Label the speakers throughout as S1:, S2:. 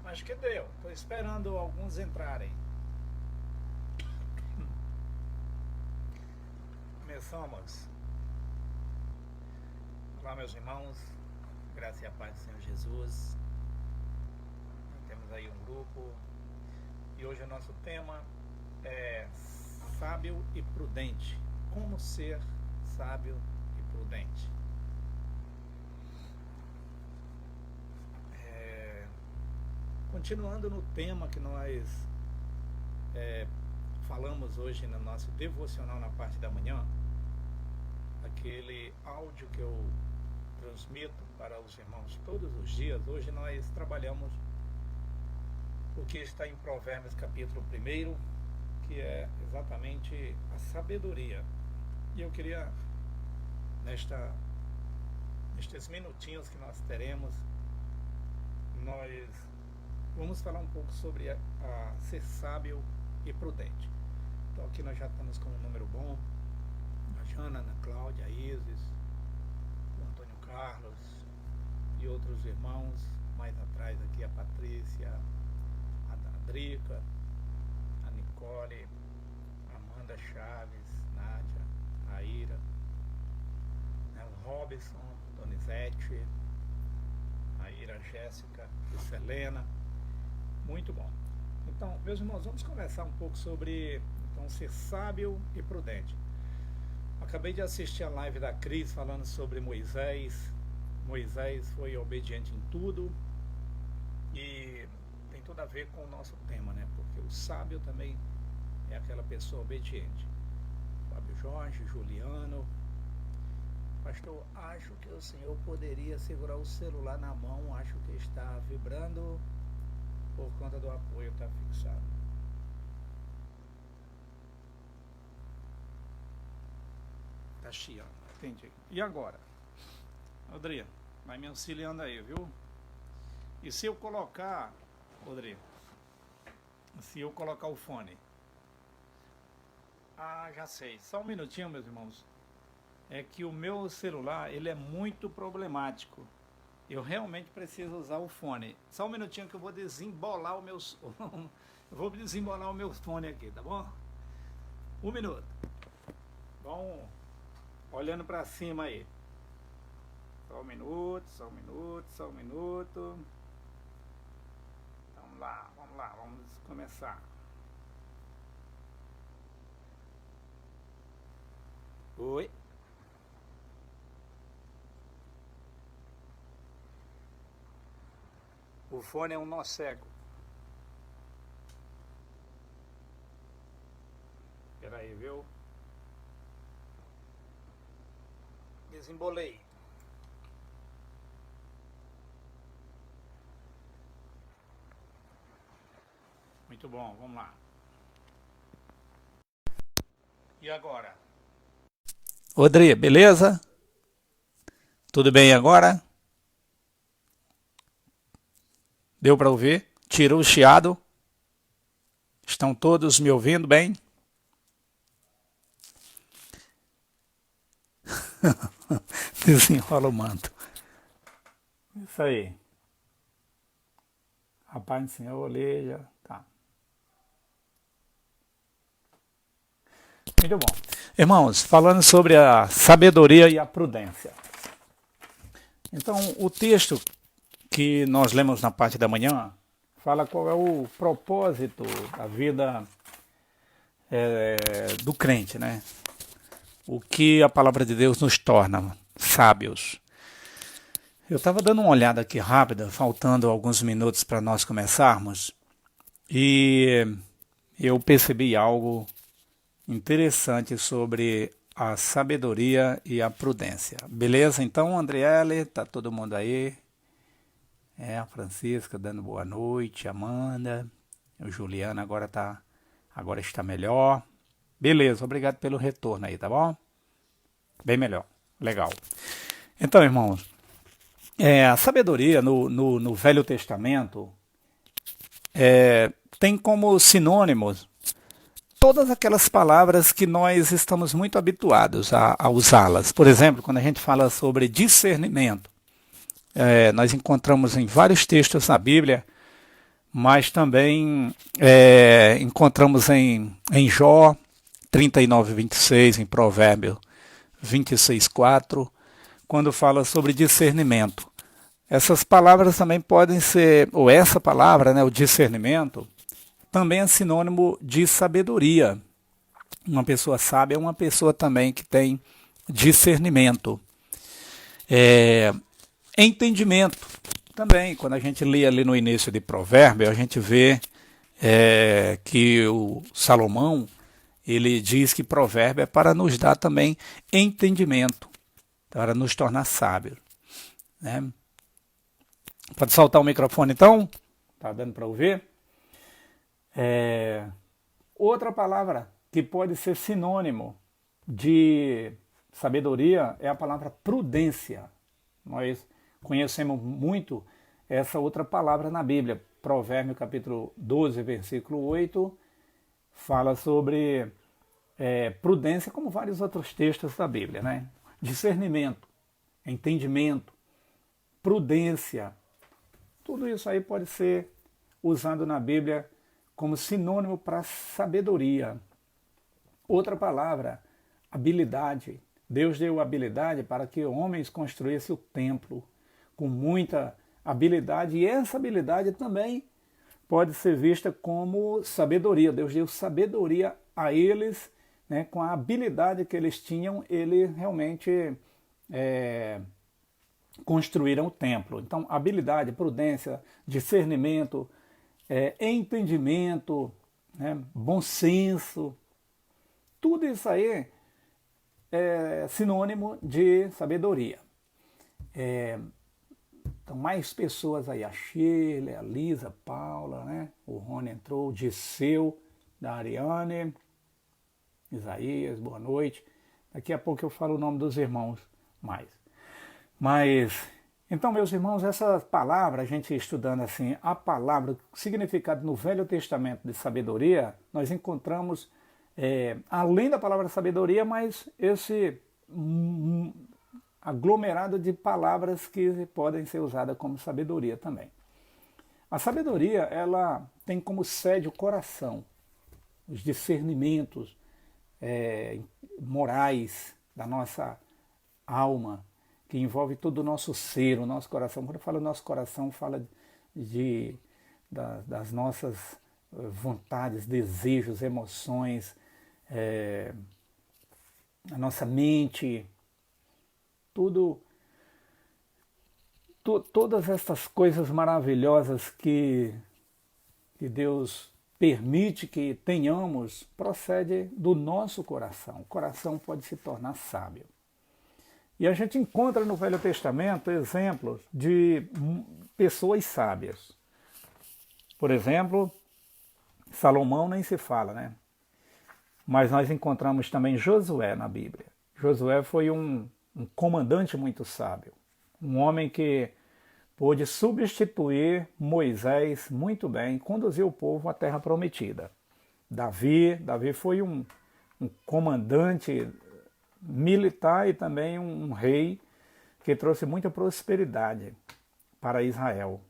S1: Acho que deu. Estou esperando alguns entrarem. Começamos. Olá, meus irmãos. Graça e a paz do Senhor Jesus. Temos aí um grupo. E hoje o nosso tema é sábio e prudente. Como ser sábio e prudente. Continuando no tema que nós falamos hoje no nosso devocional na parte da manhã, aquele áudio que eu transmito para os irmãos todos os dias, hoje nós trabalhamos o que está em Provérbios capítulo 1, que é exatamente a sabedoria. E eu queria, nestes minutinhos que nós teremos, nós vamos falar um pouco sobre a ser sábio e prudente. Então aqui nós já estamos com um número bom. A Jana, a Cláudia, a Isis, o Antônio Carlos e outros irmãos. Mais atrás aqui a Patrícia, a Drica, a Nicole, a Amanda Chaves, Nádia, a Ira, o Robson, Donizete, a Ira Jéssica e Selena. Muito bom. Então, meus irmãos, vamos conversar um pouco sobre ser sábio e prudente. Acabei de assistir a live da Cris falando sobre Moisés. Moisés foi obediente em tudo e tem tudo a ver com o nosso tema, né? Porque o sábio também é aquela pessoa obediente. Fábio Jorge, Juliano. Pastor, acho que o senhor poderia segurar o celular na mão, acho que está vibrando por conta do apoio, está fixado. Está chiando, entendi. E agora? Rodrigo, vai me auxiliando aí, viu? E se eu colocar, Rodrigo, se eu colocar o fone? Ah, já sei. Só um minutinho, meus irmãos. É que o meu celular, ele é muito problemático. Eu realmente preciso usar o fone. Só um minutinho que eu vou desembolar o meu... eu vou desembolar o meu fone aqui, tá bom? Um minuto. Vamos olhando para cima aí. Só um minuto, só um minuto, só um minuto. Vamos lá, vamos começar. Oi. O fone é um nó cego. Espera aí, viu? Desembolei. Muito bom, vamos lá. E agora? Rodrigo, beleza? Tudo bem agora? Deu para ouvir? Tirou o chiado? Estão todos me ouvindo bem? Desenrola o manto. Isso aí. Rapaz do Senhor, oleja. Tá. Muito bom. Irmãos, falando sobre a sabedoria e a prudência. Então, o texto que nós lemos na parte da manhã fala qual é o propósito da vida do crente, né? O que a palavra de Deus nos torna sábios. Eu estava dando uma olhada aqui rápida, faltando alguns minutos para nós começarmos, e eu percebi algo interessante sobre a sabedoria e a prudência. Beleza? Então, Andriele, tá todo mundo aí? A Francisca dando boa noite, Amanda, o Juliano agora está melhor. Beleza, obrigado pelo retorno aí, tá bom? Bem melhor, legal. Então, irmãos, a sabedoria no Velho Testamento tem como sinônimos todas aquelas palavras que nós estamos muito habituados a usá-las. Por exemplo, quando a gente fala sobre discernimento, nós encontramos em vários textos na Bíblia mas também encontramos em Jó 39:26, em Provérbio 26:4, quando fala sobre discernimento. Essas palavras também podem ser, ou essa palavra, né, o discernimento, também é sinônimo de sabedoria. Uma pessoa sábia é uma pessoa também que tem discernimento. Entendimento também, quando a gente lê ali no início de Provérbio, a gente vê que o Salomão, ele diz que provérbio é para nos dar também entendimento, para nos tornar sábios, né? Pode soltar o microfone então? Tá dando para ouvir? Outra palavra que pode ser sinônimo de sabedoria é a palavra prudência. Nós conhecemos muito essa outra palavra na Bíblia. Provérbio capítulo 12, versículo 8, fala sobre prudência, como vários outros textos da Bíblia, né? Discernimento, entendimento, prudência. Tudo isso aí pode ser usado na Bíblia como sinônimo para sabedoria. Outra palavra, habilidade. Deus deu habilidade para que homens construíssem o templo com muita habilidade, e essa habilidade também pode ser vista como sabedoria. Deus deu sabedoria a eles, né, com a habilidade que eles tinham, eles realmente construíram o templo. Então, habilidade, prudência, discernimento, entendimento, né, bom senso, tudo isso aí é sinônimo de sabedoria. Então, mais pessoas aí, a Sheila, a Lisa, a Paula, né? O Rony entrou, o Disseu, da Ariane, Isaías, boa noite. Daqui a pouco eu falo o nome dos irmãos mais. Então, meus irmãos, essa palavra, a gente estudando assim, a palavra, o significado no Velho Testamento de sabedoria, nós encontramos, além da palavra sabedoria, mas esse aglomerado de palavras que podem ser usadas como sabedoria também. A sabedoria, ela tem como sede o coração, os discernimentos morais da nossa alma, que envolve todo o nosso ser, o nosso coração. Quando eu falo nosso coração, fala das nossas vontades, desejos, emoções, a nossa mente, todas essas coisas maravilhosas que Deus permite que tenhamos, procede do nosso coração. O coração pode se tornar sábio. E a gente encontra no Velho Testamento exemplos de pessoas sábias. Por exemplo, Salomão nem se fala, né? Mas nós encontramos também Josué na Bíblia. Josué foi um comandante muito sábio, um homem que pôde substituir Moisés muito bem, conduzir o povo à terra prometida. Davi foi um comandante militar e também um rei que trouxe muita prosperidade para Israel.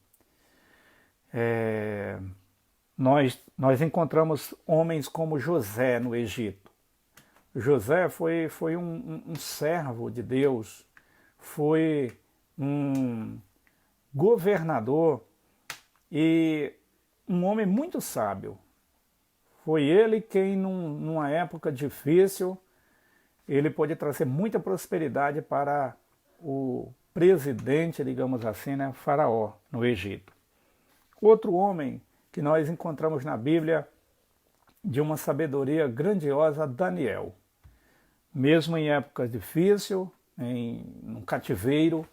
S1: Nós encontramos homens como José no Egito. José foi um servo de Deus, foi um governador e um homem muito sábio. Foi ele quem, numa época difícil, ele pôde trazer muita prosperidade para o presidente, digamos assim, né, Faraó, no Egito. Outro homem que nós encontramos na Bíblia de uma sabedoria grandiosa, Daniel. Mesmo em épocas difíceis, num cativeiro,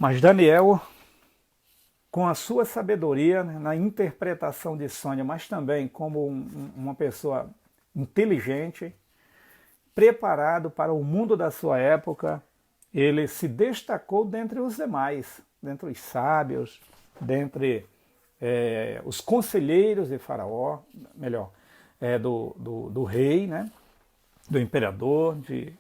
S1: mas Daniel, com a sua sabedoria, né, na interpretação de sonho, mas também como uma pessoa inteligente, preparado para o mundo da sua época, ele se destacou dentre os demais, dentre os sábios, dentre os conselheiros de Faraó, melhor, do rei, né, do imperador, de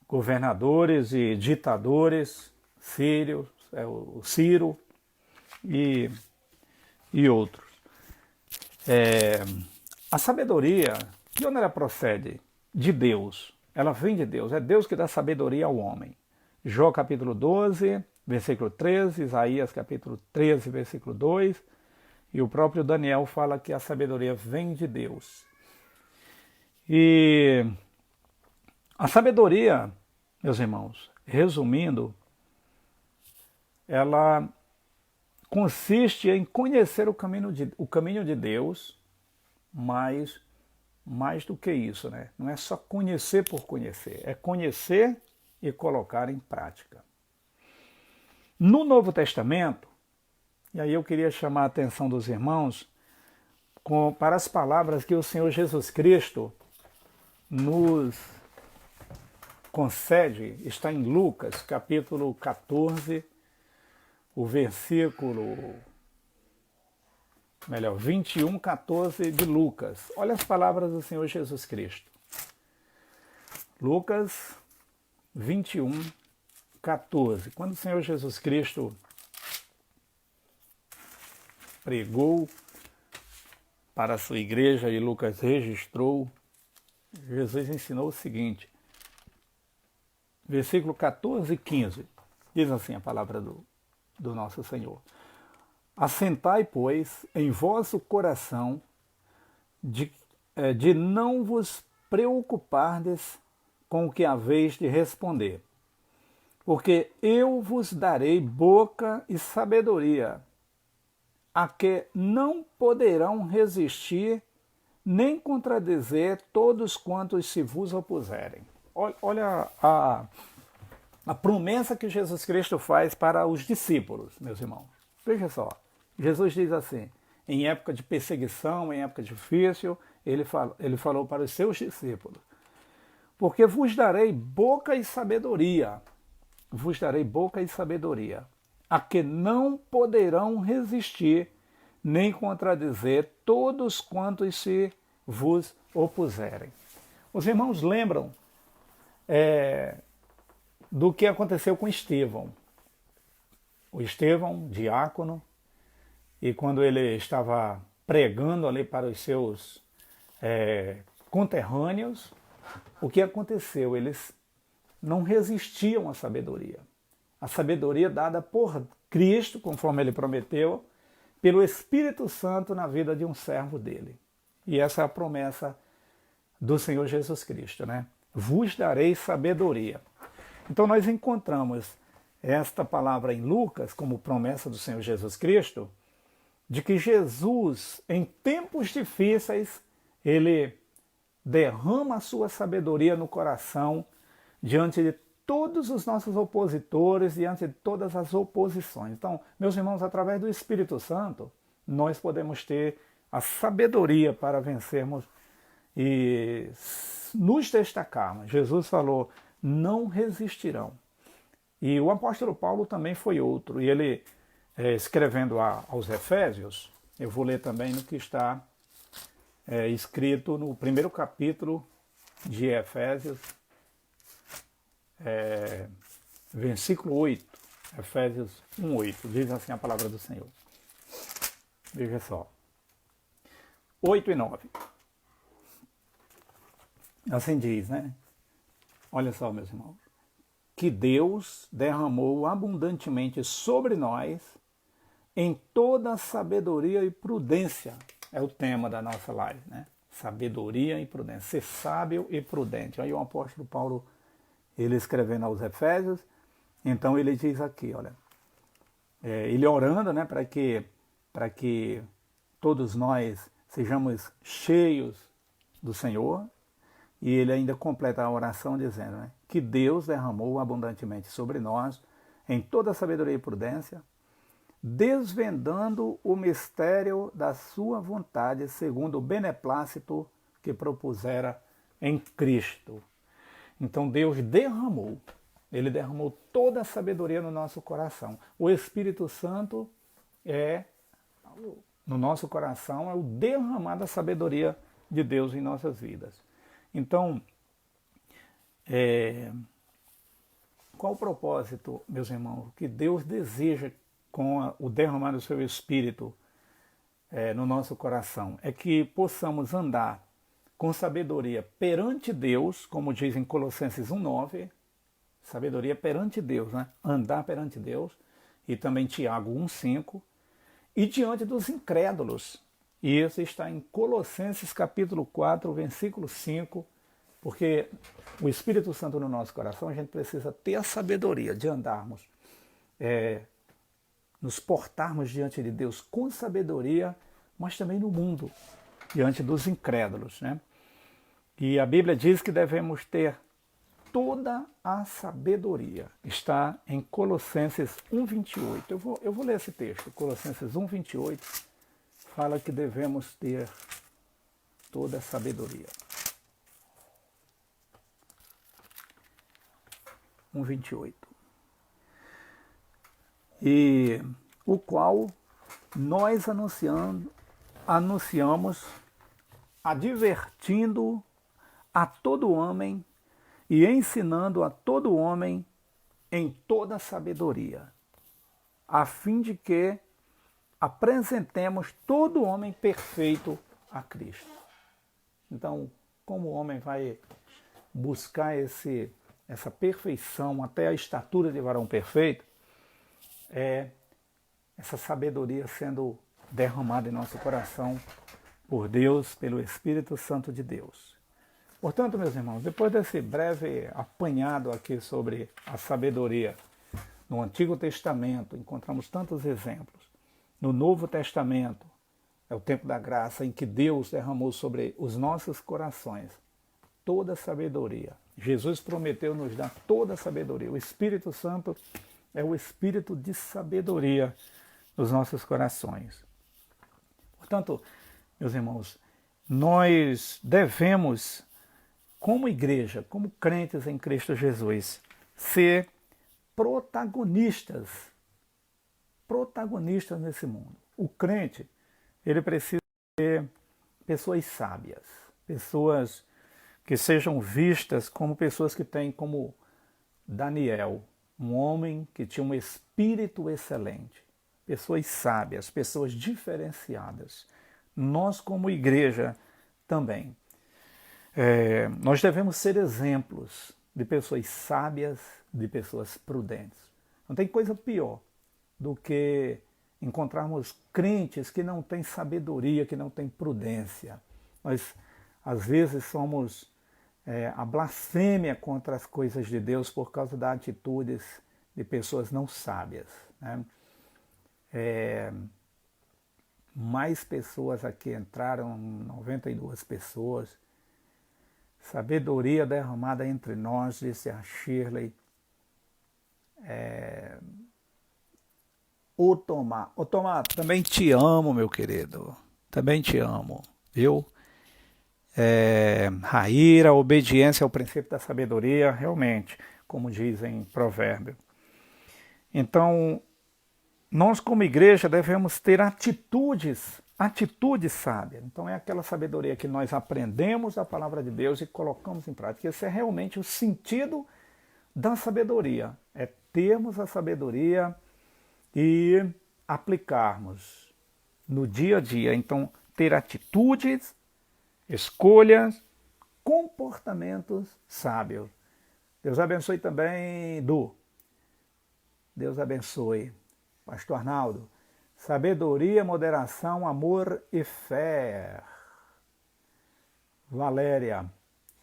S1: governadores e ditadores sírios, o Ciro e outros. A sabedoria, de onde ela procede? De Deus. Ela vem de Deus. É Deus que dá sabedoria ao homem. Jó capítulo 12, versículo 13, Isaías capítulo 13, versículo 2, e o próprio Daniel fala que a sabedoria vem de Deus. E a sabedoria, meus irmãos, resumindo, ela consiste em conhecer o caminho de Deus, mas mais do que isso, né? Não é só conhecer por conhecer, é conhecer e colocar em prática. No Novo Testamento, e aí eu queria chamar a atenção dos irmãos para as palavras que o Senhor Jesus Cristo nos concede, está em Lucas, capítulo 14, o versículo 21, 14 de Lucas. Olha as palavras do Senhor Jesus Cristo. Lucas 21, 14. Quando o Senhor Jesus Cristo pregou para a sua igreja e Lucas registrou, Jesus ensinou o seguinte, versículo 14 e 15, diz assim a palavra do nosso Senhor. Assentai, pois, em vosso coração de não vos preocupardes com o que haveis de responder, porque eu vos darei boca e sabedoria, a que não poderão resistir nem contradizer todos quantos se vos opuserem. Olha a promessa que Jesus Cristo faz para os discípulos, meus irmãos. Veja só, Jesus diz assim, em época de perseguição, em época difícil, ele falou para os seus discípulos, porque vos darei boca e sabedoria, a que não poderão resistir nem contradizer todos quantos se vos opuserem. Os irmãos lembram do que aconteceu com Estevão. O Estevão, diácono, e quando ele estava pregando ali para os seus conterrâneos, o que aconteceu? Eles não resistiam à sabedoria. A sabedoria dada por Cristo, conforme ele prometeu, pelo Espírito Santo na vida de um servo dele. E essa é a promessa do Senhor Jesus Cristo, né? Vos darei sabedoria. Então nós encontramos esta palavra em Lucas como promessa do Senhor Jesus Cristo, de que Jesus, em tempos difíceis, ele derrama a sua sabedoria no coração diante de todos os nossos opositores, diante de todas as oposições. Então, meus irmãos, através do Espírito Santo, nós podemos ter a sabedoria para vencermos e nos destacarmos. Jesus falou, não resistirão. E o apóstolo Paulo também foi outro. E ele, escrevendo aos Efésios, eu vou ler também no que está escrito no primeiro capítulo de Efésios, versículo 8, Efésios 1:8, diz assim a palavra do Senhor. Veja só. 8 e 9. Assim diz, né? Olha só, meus irmãos. Que Deus derramou abundantemente sobre nós em toda sabedoria e prudência. É o tema da nossa live, né? Sabedoria e prudência. Ser sábio e prudente. Aí o apóstolo Paulo, ele escrevendo aos Efésios, então ele diz aqui, olha, ele orando, né, para que todos nós sejamos cheios do Senhor, e ele ainda completa a oração dizendo, né, que Deus derramou abundantemente sobre nós em toda sabedoria e prudência, desvendando o mistério da sua vontade segundo o beneplácito que propusera em Cristo. Então Deus derramou, ele derramou toda a sabedoria no nosso coração. O Espírito Santo no nosso coração, é o derramar da sabedoria de Deus em nossas vidas. Então, É, qual o propósito, meus irmãos, que Deus deseja com o derramar do seu Espírito no nosso coração? É que possamos andar com sabedoria perante Deus, como diz em Colossenses 1,9, sabedoria perante Deus, né? Andar perante Deus, e também Tiago 1,5, e diante dos incrédulos. E isso está em Colossenses capítulo 4, versículo 5, porque o Espírito Santo no nosso coração, a gente precisa ter a sabedoria de andarmos, nos portarmos diante de Deus com sabedoria, mas também no mundo, diante dos incrédulos, né? E a Bíblia diz que devemos ter toda a sabedoria. Está em Colossenses 1,28. Eu vou ler esse texto. Colossenses 1,28 fala que devemos ter toda a sabedoria. 1,28. E o qual nós anunciamos, advertindo a todo homem e ensinando a todo homem em toda sabedoria, a fim de que apresentemos todo homem perfeito a Cristo. Então, como o homem vai buscar essa perfeição até a estatura de varão perfeito, é essa sabedoria sendo derramada em nosso coração por Deus, pelo Espírito Santo de Deus. Portanto, meus irmãos, depois desse breve apanhado aqui sobre a sabedoria, no Antigo Testamento encontramos tantos exemplos. No Novo Testamento, é o tempo da graça em que Deus derramou sobre os nossos corações toda a sabedoria. Jesus prometeu nos dar toda a sabedoria. O Espírito Santo é o Espírito de sabedoria nos nossos corações. Portanto, meus irmãos, nós devemos, como igreja, como crentes em Cristo Jesus, ser protagonistas nesse mundo. O crente, ele precisa ser pessoas sábias, pessoas que sejam vistas como pessoas que têm como Daniel, um homem que tinha um espírito excelente, pessoas sábias, pessoas diferenciadas. Nós, como igreja, também. Nós devemos ser exemplos de pessoas sábias, de pessoas prudentes. Não tem coisa pior do que encontrarmos crentes que não têm sabedoria, que não têm prudência. Nós, às vezes, somos a blasfêmia contra as coisas de Deus por causa das atitudes de pessoas não sábias, né? Mais pessoas aqui entraram, 92 pessoas. Sabedoria derramada entre nós, disse a Shirley. Otomar, também te amo, meu querido. Também te amo, viu? Raíra, obediência ao princípio da sabedoria, realmente, como diz em Provérbio. Então, nós como igreja devemos ter atitudes sábias. Então é aquela sabedoria que nós aprendemos da palavra de Deus e colocamos em prática. Esse é realmente o sentido da sabedoria. É termos a sabedoria e aplicarmos no dia a dia. Então, ter atitudes, escolhas, comportamentos sábios. Deus abençoe também, Deus abençoe. Pastor Arnaldo, sabedoria, moderação, amor e fé. Valéria,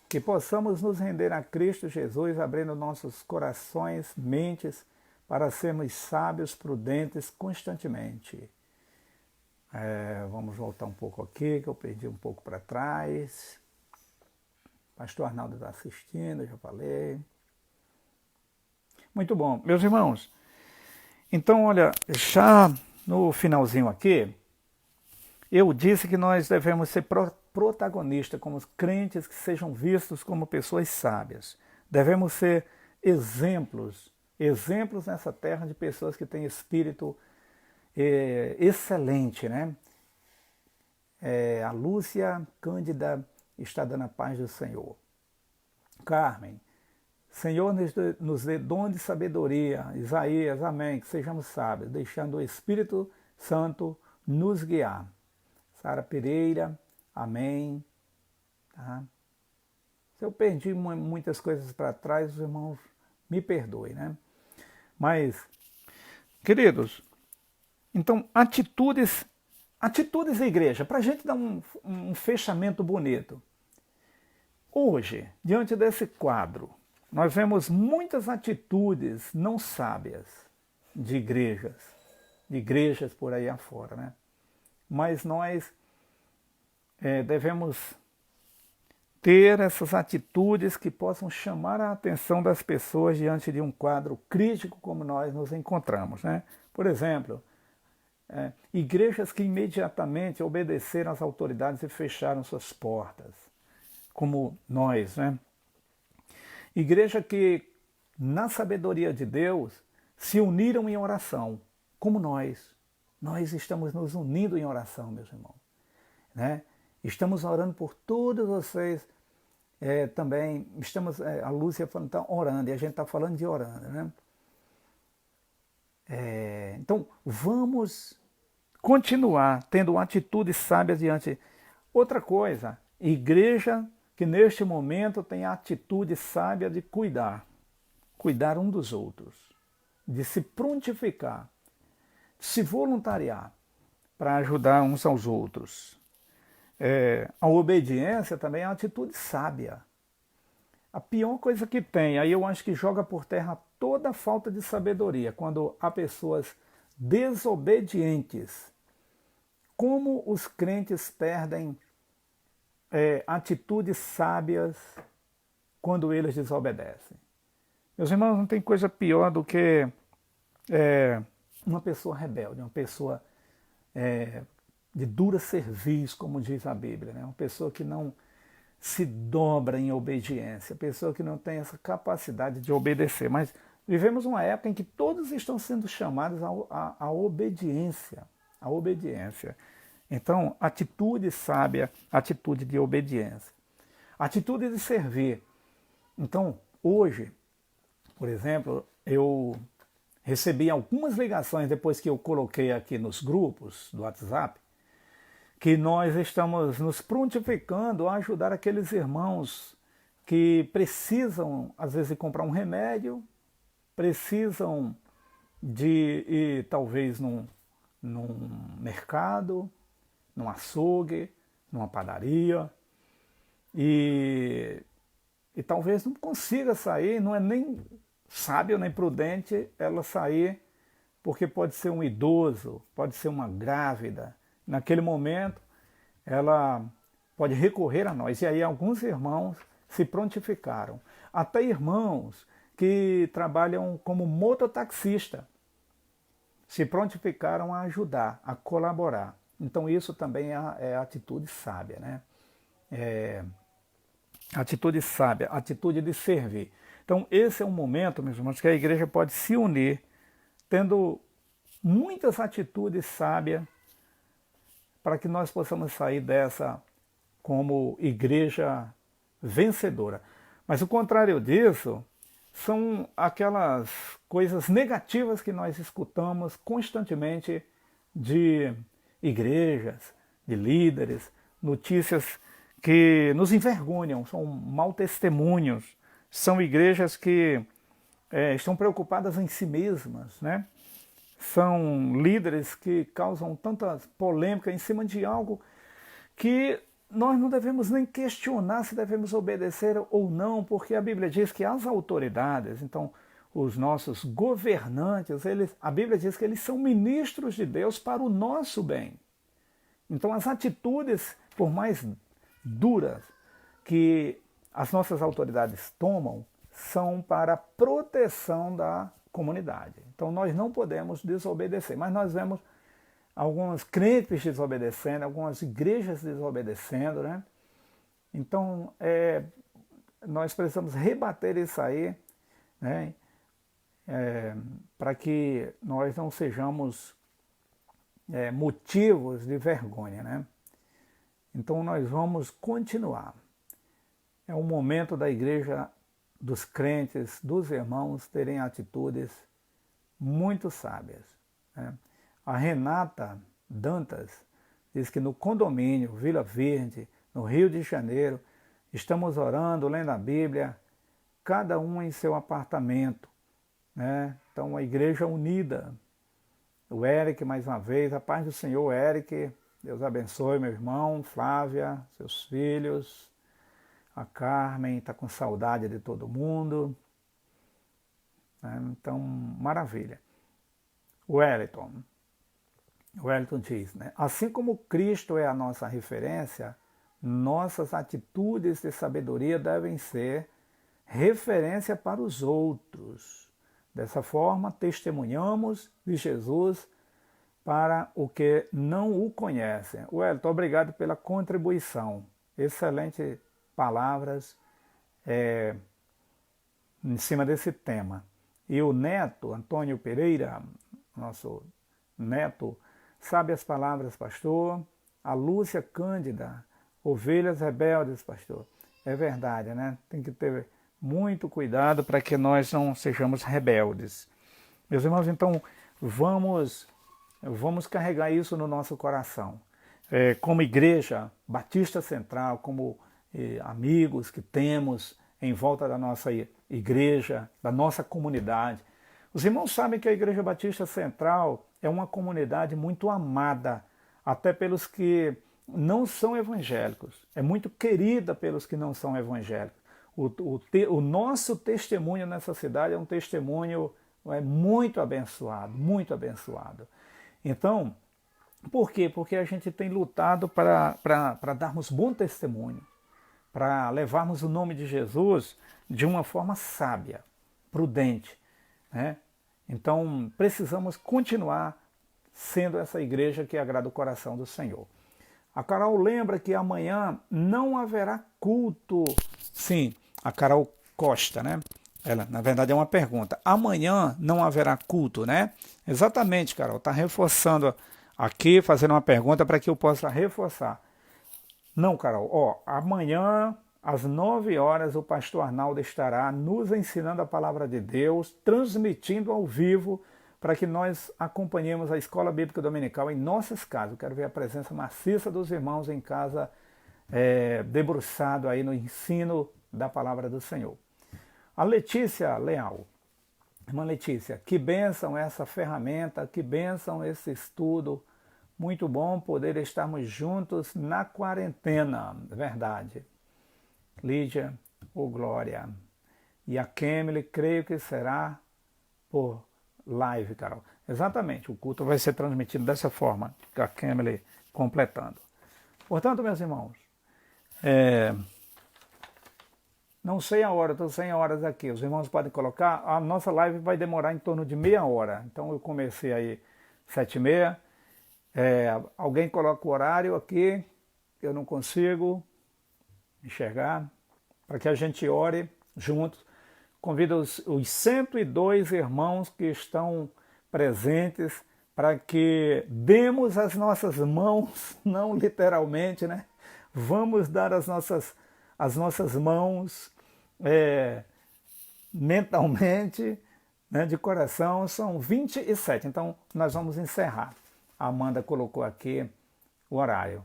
S1: que possamos nos render a Cristo Jesus, abrindo nossos corações, mentes, para sermos sábios, prudentes constantemente. Vamos voltar um pouco aqui, que eu perdi um pouco para trás. Pastor Arnaldo está assistindo, já falei. Muito bom. Meus irmãos, então, olha, já no finalzinho aqui, eu disse que nós devemos ser protagonistas como crentes que sejam vistos como pessoas sábias. Devemos ser exemplos nessa terra de pessoas que têm espírito excelente, né? A Lúcia Cândida está dando a paz do Senhor. Carmen, Senhor, nos dê dom de sabedoria. Isaías, amém, que sejamos sábios, deixando o Espírito Santo nos guiar. Sara Pereira, amém. Tá? Se eu perdi muitas coisas para trás, os irmãos me perdoem, né? Mas, queridos, então, atitudes da igreja, para a gente dar um fechamento bonito. Hoje, diante desse quadro, nós vemos muitas atitudes não sábias de igrejas por aí afora, né? Mas nós devemos ter essas atitudes que possam chamar a atenção das pessoas diante de um quadro crítico como nós nos encontramos, né? Por exemplo, igrejas que imediatamente obedeceram às autoridades e fecharam suas portas, como nós, né? Igreja que, na sabedoria de Deus, se uniram em oração, como nós. Nós estamos nos unindo em oração, meus irmãos, né? Estamos orando por todos vocês, também estamos, a Lúcia falando, está orando, e a gente está falando de orando, né? Então, vamos continuar tendo atitudes sábias diante. Outra coisa, igreja que neste momento tem a atitude sábia de cuidar um dos outros, de se prontificar, de se voluntariar para ajudar uns aos outros. A obediência também é uma atitude sábia. A pior coisa que tem, aí eu acho que joga por terra toda a falta de sabedoria, quando há pessoas desobedientes. Como os crentes perdem atitudes sábias quando eles desobedecem. Meus irmãos, não tem coisa pior do que uma pessoa rebelde, uma pessoa de dura cerviz, como diz a Bíblia, né? Uma pessoa que não se dobra em obediência, pessoa que não tem essa capacidade de obedecer. Mas vivemos uma época em que todos estão sendo chamados à obediência, Então, atitude sábia, atitude de obediência. Atitude de servir. Então, hoje, por exemplo, eu recebi algumas ligações depois que eu coloquei aqui nos grupos do WhatsApp, que nós estamos nos prontificando a ajudar aqueles irmãos que precisam, às vezes, de comprar um remédio, precisam de ir, talvez, num mercado, num açougue, numa padaria, e talvez não consiga sair, não é nem sábio nem prudente ela sair, porque pode ser um idoso, pode ser uma grávida. Naquele momento, ela pode recorrer a nós. E aí alguns irmãos se prontificaram. Até irmãos que trabalham como mototaxista se prontificaram a ajudar, a colaborar. Então isso também é atitude sábia, né? Atitude sábia, atitude de servir. Então esse é um momento, meus irmãos, que a igreja pode se unir, tendo muitas atitudes sábias, para que nós possamos sair dessa como igreja vencedora. Mas o contrário disso são aquelas coisas negativas que nós escutamos constantemente de igrejas, de líderes, notícias que nos envergonham, são mau testemunhos, são igrejas que estão preocupadas em si mesmas, né? São líderes que causam tanta polêmica em cima de algo que nós não devemos nem questionar se devemos obedecer ou não, porque a Bíblia diz que as autoridades, então os nossos governantes, a Bíblia diz que eles são ministros de Deus para o nosso bem. Então as atitudes, por mais duras que as nossas autoridades tomam, são para a proteção da comunidade. Então nós não podemos desobedecer, mas nós vemos alguns crentes desobedecendo, algumas igrejas desobedecendo, né? Então nós precisamos rebater isso aí, né? Para que nós não sejamos motivos de vergonha, né? Então nós vamos continuar. É um momento da igreja dos crentes, dos irmãos, terem atitudes muito sábias, né? A Renata Dantas diz que no condomínio Vila Verde, no Rio de Janeiro, estamos orando, lendo a Bíblia, cada um em seu apartamento, né? Então, a igreja unida. O Eric, mais uma vez, a paz do Senhor, Eric, Deus abençoe meu irmão, Flávia, seus filhos, a Carmen está com saudade de todo mundo, né? Então, maravilha. O Wellington diz, né? Assim como Cristo é a nossa referência, nossas atitudes de sabedoria devem ser referência para os outros. Dessa forma, testemunhamos de Jesus para o que não o conhecem. Wellington, obrigado pela contribuição. Excelentes palavras em cima desse tema. E o neto, Antônio Pereira, nosso neto, sabe as palavras, pastor. A Lúcia Cândida, ovelhas rebeldes, pastor. É verdade, né? Tem que ter muito cuidado para que nós não sejamos rebeldes. Meus irmãos, então vamos carregar isso no nosso coração. Como igreja Batista Central, como amigos que temos em volta da nossa igreja, da nossa comunidade. Os irmãos sabem que a Igreja Batista Central é uma comunidade muito amada, até pelos que não são evangélicos. É muito querida pelos que não são evangélicos. O nosso testemunho nessa cidade é um testemunho muito abençoado, muito abençoado. Então, por quê? Porque a gente tem lutado para darmos bom testemunho, para levarmos o nome de Jesus de uma forma sábia, prudente, né? Então, precisamos continuar sendo essa igreja que agrada o coração do Senhor. A Carol lembra que amanhã não haverá culto. Sim, a Carol Costa, né? Ela, na verdade, é uma pergunta. Amanhã não haverá culto, né? Exatamente, Carol. Está reforçando aqui, fazendo uma pergunta para que eu possa reforçar. Não, Carol. Amanhã, às 9 horas, o pastor Arnaldo estará nos ensinando a palavra de Deus, transmitindo ao vivo, para que nós acompanhemos a Escola Bíblica Dominical em nossas casas. Eu quero ver a presença maciça dos irmãos em casa, debruçado aí no ensino da palavra do Senhor. A Letícia Leal, irmã Letícia, que bênção essa ferramenta, que bênção esse estudo, muito bom poder estarmos juntos na quarentena, verdade. Lídia, Glória, e a Kemily, creio que será por live, Carol. Exatamente, o culto vai ser transmitido dessa forma, a Kemily completando. Portanto, meus irmãos, não sei a hora, estou sem horas aqui. Os irmãos podem colocar. A nossa live vai demorar em torno de meia hora. Então eu comecei aí 7h30. Alguém coloca o horário aqui. Eu não consigo enxergar. Para que a gente ore juntos. Convido os 102 irmãos que estão presentes para que demos as nossas mãos, não literalmente, né? Vamos dar as nossas mãos mentalmente, né, de coração. São 27, então nós vamos encerrar. A Amanda colocou aqui o horário.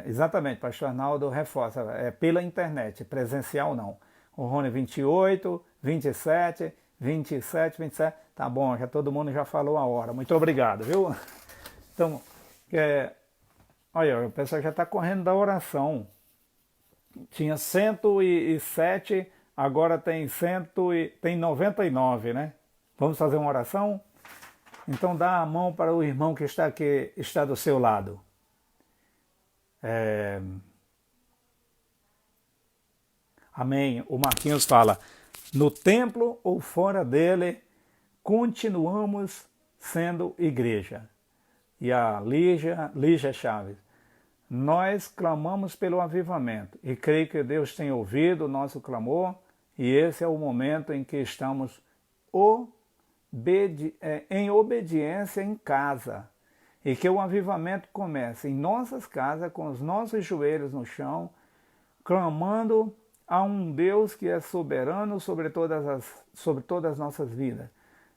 S1: Exatamente, pastor Arnaldo reforça, pela internet, presencial não. O Rony 28, 27, 27, tá bom, já todo mundo já falou a hora. Muito obrigado, viu? Então, olha, o pessoal já está correndo da oração. Tinha 107, agora tem 99, né? Vamos fazer uma oração? Então dá a mão para o irmão que está aqui, está do seu lado. Amém. O Marquinhos fala, no templo ou fora dele, continuamos sendo igreja. E a Lígia Chaves, nós clamamos pelo avivamento e creio que Deus tem ouvido o nosso clamor e esse é o momento em que estamos em obediência em casa e que o avivamento comece em nossas casas com os nossos joelhos no chão, clamando há um Deus que é soberano sobre todas as nossas vidas.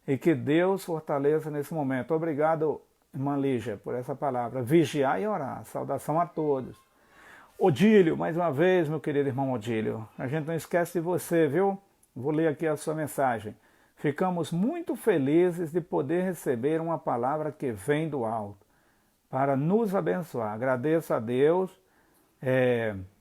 S1: E que Deus fortaleça nesse momento. Obrigado, irmã Lígia, por essa palavra. Vigiar e orar. Saudação a todos. Odílio, mais uma vez, meu querido irmão Odílio. A gente não esquece de você, viu? Vou ler aqui a sua mensagem. Ficamos muito felizes de poder receber uma palavra que vem do alto para nos abençoar. Agradeço a Deus,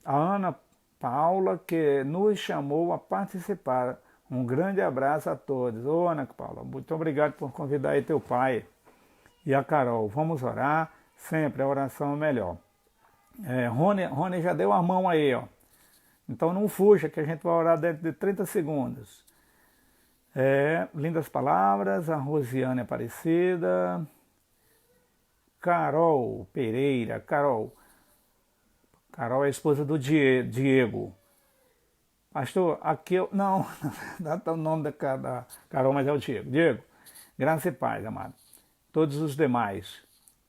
S1: a Ana Paula, que nos chamou a participar. Um grande abraço a todos. Ô, Ana Paula, muito obrigado por convidar aí teu pai e a Carol. Vamos orar, sempre a oração é melhor. Rony já deu a mão aí, ó. Então não fuja, que a gente vai orar dentro de 30 segundos. Lindas palavras, a Rosiane Aparecida, Carol Pereira, Carol é a esposa do Diego. Pastor, aqui eu... Não, não dá o nome da Carol, mas é o Diego. Diego, graça e paz, amado. Todos os demais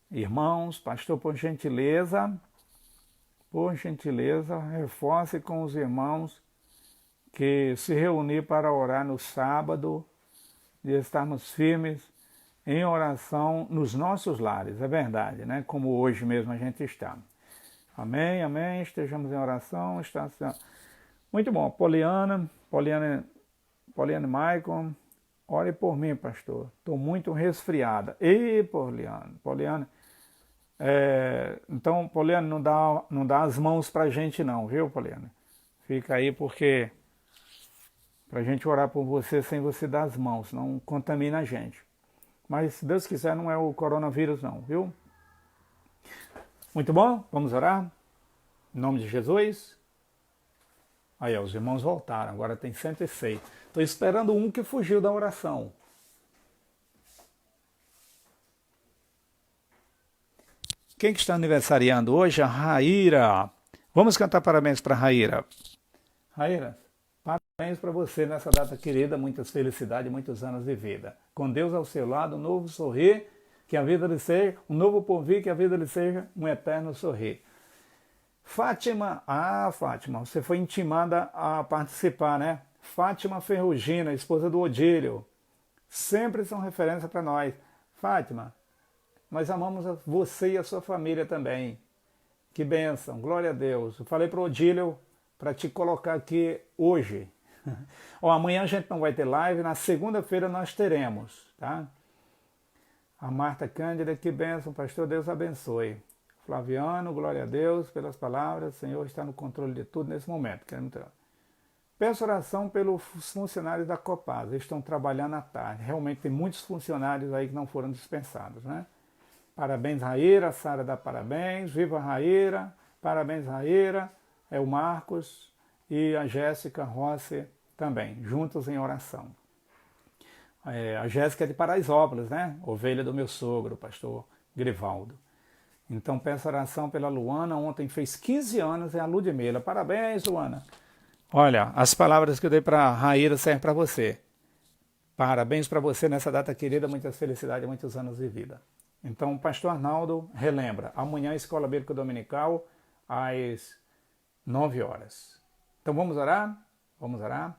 S1: irmãos, pastor, por gentileza, reforce com os irmãos que se reunir para orar no sábado e estarmos firmes em oração nos nossos lares. É verdade, né? Como hoje mesmo a gente está. Amém, amém. Estejamos em oração. Muito bom. Poliana Maicon, ore por mim, pastor. Estou muito resfriada. Ei, Poliana. Então, Poliana, não dá as mãos pra gente não, viu, Poliana? Fica aí porque pra gente orar por você sem você dar as mãos, não contamina a gente. Mas, se Deus quiser, não é o coronavírus não, viu? Muito bom, vamos orar? Em nome de Jesus. Aí, os irmãos voltaram, agora tem 106. Estou esperando um que fugiu da oração. Quem que está aniversariando hoje? A Raíra. Vamos cantar parabéns para a Raíra. Raíra, parabéns para você nessa data querida, muitas felicidades, muitos anos de vida. Com Deus ao seu lado, um novo sorrir, que a vida lhe seja, um novo porvir, que a vida lhe seja um eterno sorrir. Fátima, Fátima, você foi intimada a participar, né? Fátima Ferrugina, esposa do Odílio. Sempre são referência para nós. Fátima, nós amamos você e a sua família também. Que bênção, glória a Deus. Eu falei para o Odílio para te colocar aqui hoje. Amanhã a gente não vai ter live, na segunda-feira nós teremos, tá? A Marta Cândida, que bênção, pastor, Deus abençoe. Flaviano, glória a Deus pelas palavras, o Senhor está no controle de tudo nesse momento. Peço oração pelos funcionários da Copasa, eles estão trabalhando à tarde. Realmente tem muitos funcionários aí que não foram dispensados, né? Parabéns, Raíra, a Sara dá parabéns, viva Raíra, parabéns, Raíra, é o Marcos e a Jéssica Rossi também, juntos em oração. A Jéssica é de Paraisópolis, né? Ovelha do meu sogro, o pastor Grivaldo. Então peço oração pela Luana, ontem fez 15 anos, é a Ludmila. Parabéns, Luana. Olha, as palavras que eu dei para a Raíra servem para você. Parabéns para você nessa data querida, muitas felicidades, muitos anos de vida. Então, o pastor Arnaldo relembra, amanhã Escola Bíblica Dominical, às 9 horas. Então vamos orar? Vamos orar?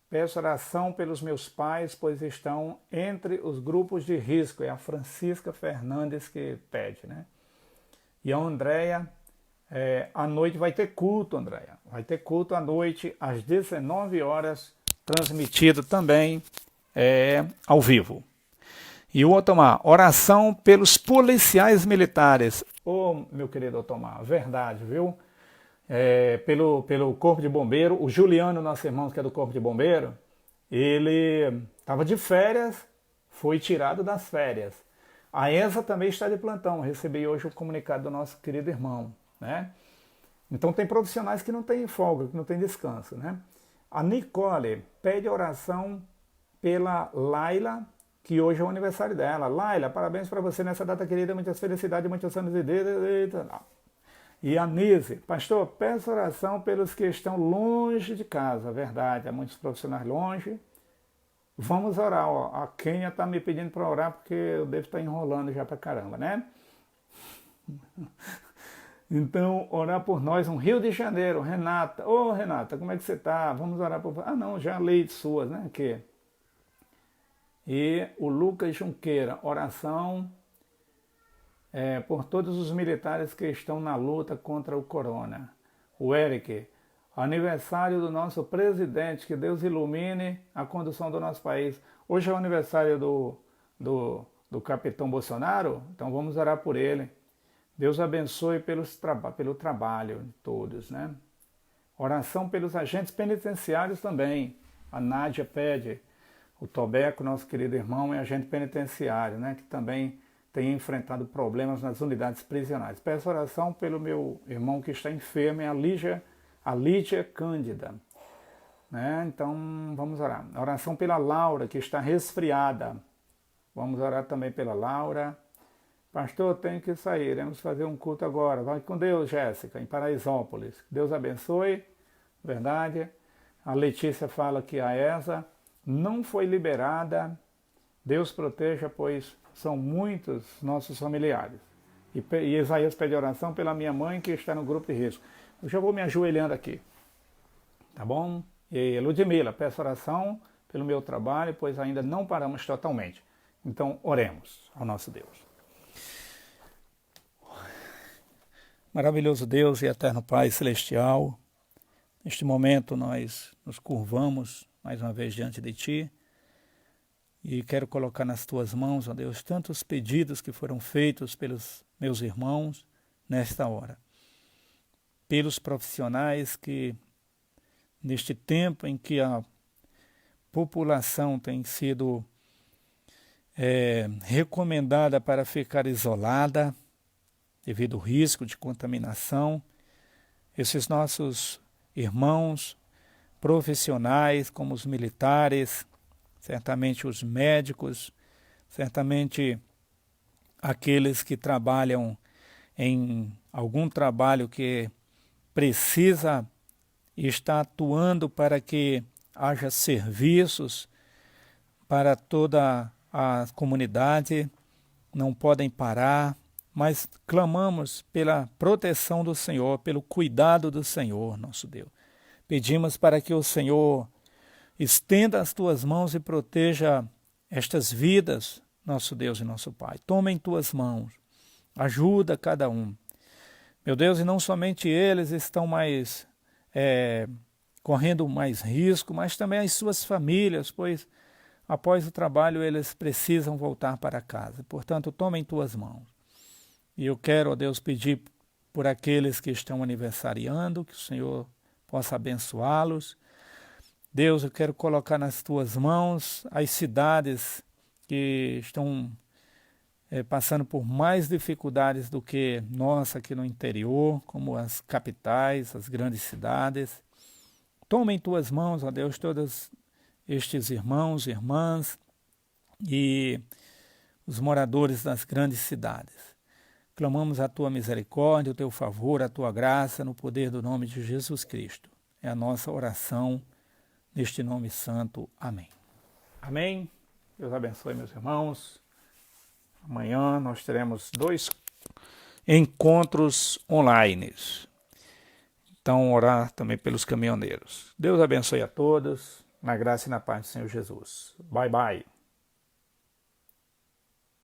S1: Peço oração pelos meus pais, pois estão entre os grupos de risco. É a Francisca Fernandes que pede, né? E a Andréia, à noite vai ter culto, Andréia. Vai ter culto à noite, às 19 horas, transmitido também ao vivo. E o Otomar, oração pelos policiais militares. Meu querido Otomar, verdade, viu? Pelo Corpo de Bombeiro, o Juliano, nosso irmão que é do Corpo de Bombeiro, ele estava de férias, foi tirado das férias. A ESA também está de plantão, recebi hoje o comunicado do nosso querido irmão, né? Então tem profissionais que não têm folga, que não têm descanso, né? A Nicole pede oração pela Laila, que hoje é o aniversário dela. Laila, parabéns para você nessa data querida, muitas felicidades, muitos anos de vida. E a Nise, pastor, peço oração pelos que estão longe de casa, verdade, há muitos profissionais longe. Vamos orar, a Kênia está me pedindo para orar porque eu devo estar enrolando já para caramba, né? Então, orar por nós no Rio de Janeiro. Renata, Renata, como é que você está? Vamos orar por... não, já li suas, né? Aqui. E o Lucas Junqueira, oração por todos os militares que estão na luta contra o corona. O Eric, aniversário do nosso presidente, que Deus ilumine a condução do nosso país. Hoje é o aniversário do capitão Bolsonaro, então vamos orar por ele. Deus abençoe pelo trabalho de todos, né? Oração pelos agentes penitenciários também. A Nádia pede. O Tobeco, nosso querido irmão, é agente penitenciário, né? Que também tem enfrentado problemas nas unidades prisionais. Peço oração pelo meu irmão que está enfermo, é a Lídia Cândida. Né? Então, vamos orar. Oração pela Laura, que está resfriada. Vamos orar também pela Laura. Pastor, tenho que sair, iremos fazer um culto agora. Vai com Deus, Jéssica, em Paraisópolis. Deus abençoe, verdade. A Letícia fala que a ESA não foi liberada. Deus proteja, pois são muitos nossos familiares. E Isaías pede oração pela minha mãe, que está no grupo de risco. Eu já vou me ajoelhando aqui, tá bom? E Ludmila, peço oração pelo meu trabalho, pois ainda não paramos totalmente. Então, oremos ao nosso Deus. Maravilhoso Deus e eterno Pai celestial, neste momento nós nos curvamos mais uma vez diante de Ti e quero colocar nas Tuas mãos, ó Deus, tantos pedidos que foram feitos pelos meus irmãos nesta hora. Pelos profissionais que, neste tempo em que a população tem sido recomendada para ficar isolada, devido ao risco de contaminação, esses nossos irmãos profissionais, como os militares, certamente os médicos, certamente aqueles que trabalham em algum trabalho que precisa estar atuando para que haja serviços para toda a comunidade, não podem parar, mas clamamos pela proteção do Senhor, pelo cuidado do Senhor, nosso Deus. Pedimos para que o Senhor estenda as Tuas mãos e proteja estas vidas, nosso Deus e nosso Pai. Toma em Tuas mãos, ajuda cada um. Meu Deus, e não somente eles estão correndo mais risco, mas também as suas famílias, pois após o trabalho eles precisam voltar para casa. Portanto, toma em Tuas mãos. E eu quero, ó Deus, pedir por aqueles que estão aniversariando, que o Senhor possa abençoá-los. Deus, eu quero colocar nas Tuas mãos as cidades que estão passando por mais dificuldades do que nós aqui no interior, como as capitais, as grandes cidades. Toma em Tuas mãos, ó Deus, todos estes irmãos, irmãs e os moradores das grandes cidades. Clamamos a Tua misericórdia, o Teu favor, a Tua graça, no poder do nome de Jesus Cristo. É a nossa oração neste nome santo. Amém. Amém. Deus abençoe, meus irmãos. Amanhã nós teremos 2 encontros online. Então, orar também pelos caminhoneiros. Deus abençoe a todos, na graça e na paz do Senhor Jesus. Bye, bye.